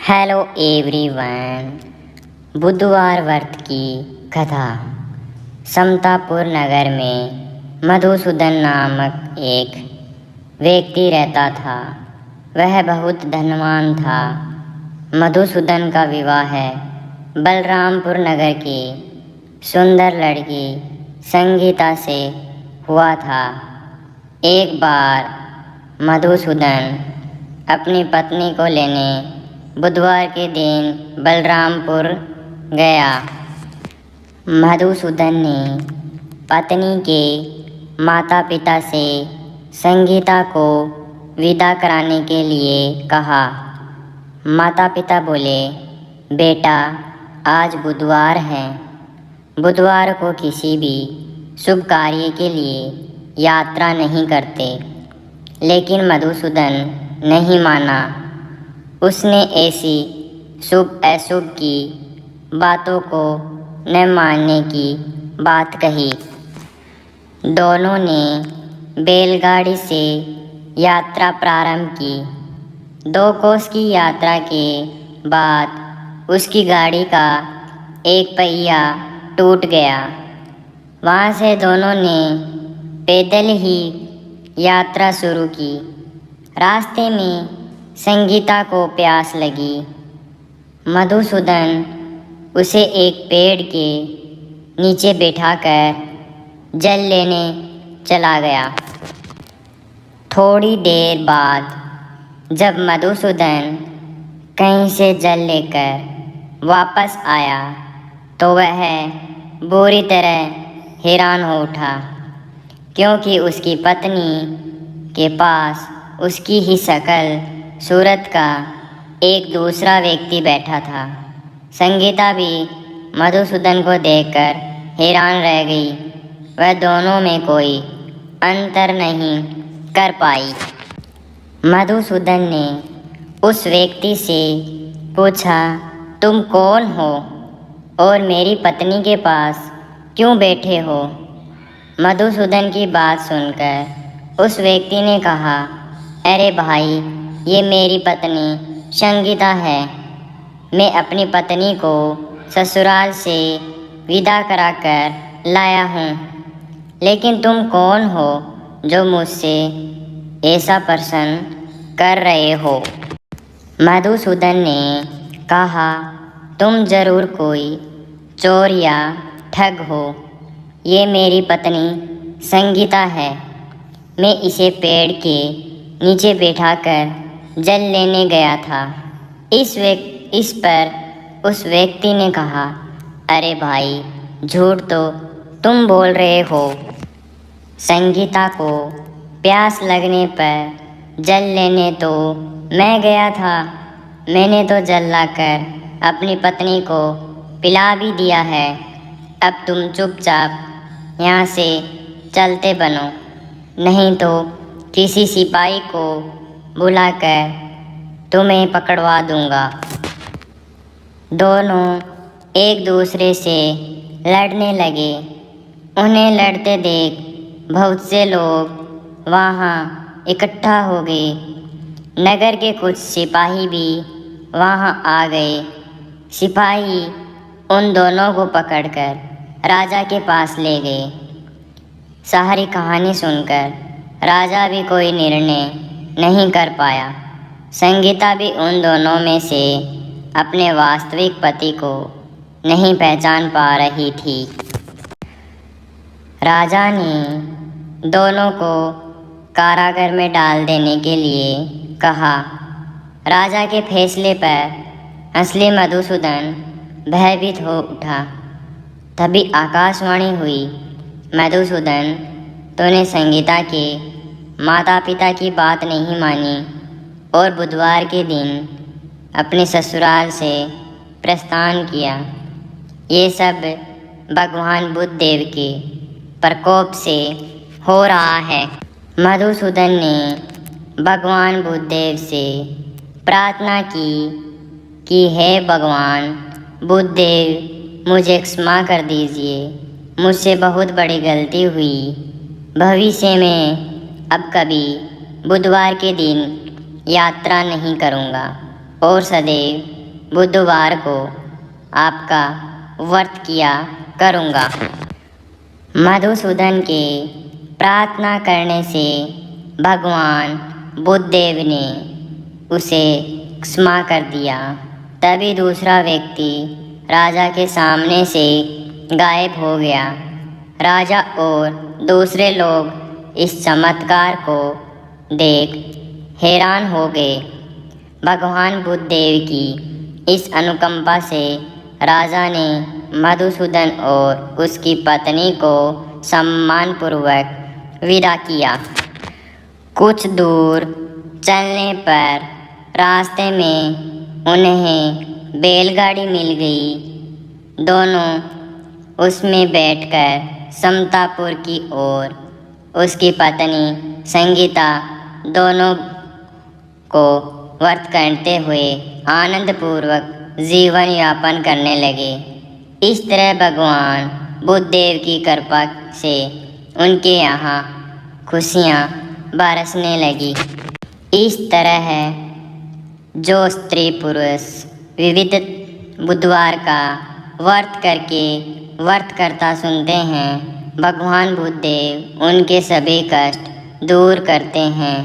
Hello everyone. बुधवार व्रत की कथा। समतापुर नगर में मधुसूदन नामक एक व्यक्ति रहता था। वह बहुत धनवान था। मधुसूदन का विवाह बलरामपुर नगर की सुंदर लड़की संगीता से हुआ था। एक बार मधुसूदन अपनी पत्नी को लेने बुधवार के दिन बलरामपुर गया। मधुसूदन ने पत्नी के माता पिता से संगीता को विदा कराने के लिए कहा। माता पिता बोले, बेटा आज बुधवार है। बुधवार को किसी भी शुभ कार्य के लिए यात्रा नहीं करते। लेकिन मधुसूदन नहीं माना। उसने ऐसी शुभ अशुभ की बातों को न मानने की बात कही। दोनों ने बैलगाड़ी से यात्रा प्रारंभ की। 2 कोस की यात्रा के बाद उसकी गाड़ी का एक पहिया टूट गया। वहाँ से दोनों ने पैदल ही यात्रा शुरू की। रास्ते में संगीता को प्यास लगी। मधुसूदन उसे एक पेड़ के नीचे बैठाकर जल लेने चला गया। थोड़ी देर बाद जब मधुसूदन कहीं से जल लेकर वापस आया तो वह बुरी तरह हैरान हो उठा, क्योंकि उसकी पत्नी के पास उसकी ही शक्ल सूरत का एक दूसरा व्यक्ति बैठा था। संगीता भी मधुसूदन को देखकर हैरान रह गई। वह दोनों में कोई अंतर नहीं कर पाई। मधुसूदन ने उस व्यक्ति से पूछा, तुम कौन हो और मेरी पत्नी के पास क्यों बैठे हो? मधुसूदन की बात सुनकर उस व्यक्ति ने कहा, अरे भाई, ये मेरी पत्नी संगीता है। मैं अपनी पत्नी को ससुराल से विदा कराकर लाया हूँ। लेकिन तुम कौन हो जो मुझसे ऐसा प्रश्न कर रहे हो? मधुसूदन ने कहा, तुम जरूर कोई चोर या ठग हो। ये मेरी पत्नी संगीता है। मैं इसे पेड़ के नीचे बैठाकर जल लेने गया था। इस पर उस व्यक्ति ने कहा, अरे भाई, झूठ तो तुम बोल रहे हो। संगीता को प्यास लगने पर जल लेने तो मैं गया था। मैंने तो जल लाकर अपनी पत्नी को पिला भी दिया है। अब तुम चुपचाप यहाँ से चलते बनो, नहीं तो किसी सिपाही को बुलाकर तुम्हें पकड़वा दूंगा। दोनों एक दूसरे से लड़ने लगे। उन्हें लड़ते देख बहुत से लोग वहाँ इकट्ठा हो गए। नगर के कुछ सिपाही भी वहाँ आ गए। सिपाही उन दोनों को पकड़कर राजा के पास ले गए। सारी कहानी सुनकर राजा भी कोई निर्णय नहीं कर पाया। संगीता भी उन दोनों में से अपने वास्तविक पति को नहीं पहचान पा रही थी। राजा ने दोनों को कारागार में डाल देने के लिए कहा। राजा के फैसले पर असली मधुसूदन भयभीत हो उठा। तभी आकाशवाणी हुई, मधुसूदन, तूने संगीता के माता पिता की बात नहीं मानी और बुधवार के दिन अपने ससुराल से प्रस्थान किया। ये सब भगवान बुद्धदेव के प्रकोप से हो रहा है। मधुसूदन ने भगवान बुद्धदेव से प्रार्थना की कि हे भगवान बुद्धदेव, मुझे क्षमा कर दीजिए। मुझसे बहुत बड़ी गलती हुई। भविष्य में अब कभी बुधवार के दिन यात्रा नहीं करूँगा। और सदैव बुधवार को आपका व्रत किया करूँगा। मधुसूदन के प्रार्थना करने से भगवान बुद्धदेव ने उसे क्षमा कर दिया। तभी दूसरा व्यक्ति राजा के सामने से गायब हो गया। राजा और दूसरे लोग इस चमत्कार को देख हैरान हो गए। भगवान बुद्धदेव की इस अनुकंपा से राजा ने मधुसूदन और उसकी पत्नी को सम्मानपूर्वक विदा किया। कुछ दूर चलने पर रास्ते में उन्हें बैलगाड़ी मिल गई। दोनों उसमें बैठकर समतापुर की ओर उसकी पत्नी संगीता दोनों को व्रत करते हुए आनंदपूर्वक जीवन यापन करने लगे। इस तरह भगवान बुद्धदेव की कृपा से उनके यहाँ खुशियाँ बरसने लगी। इस तरह जो स्त्री पुरुष विविध बुधवार का व्रत करके व्रत करता सुनते हैं, भगवान बुद्धदेव उनके सभी कष्ट दूर करते हैं।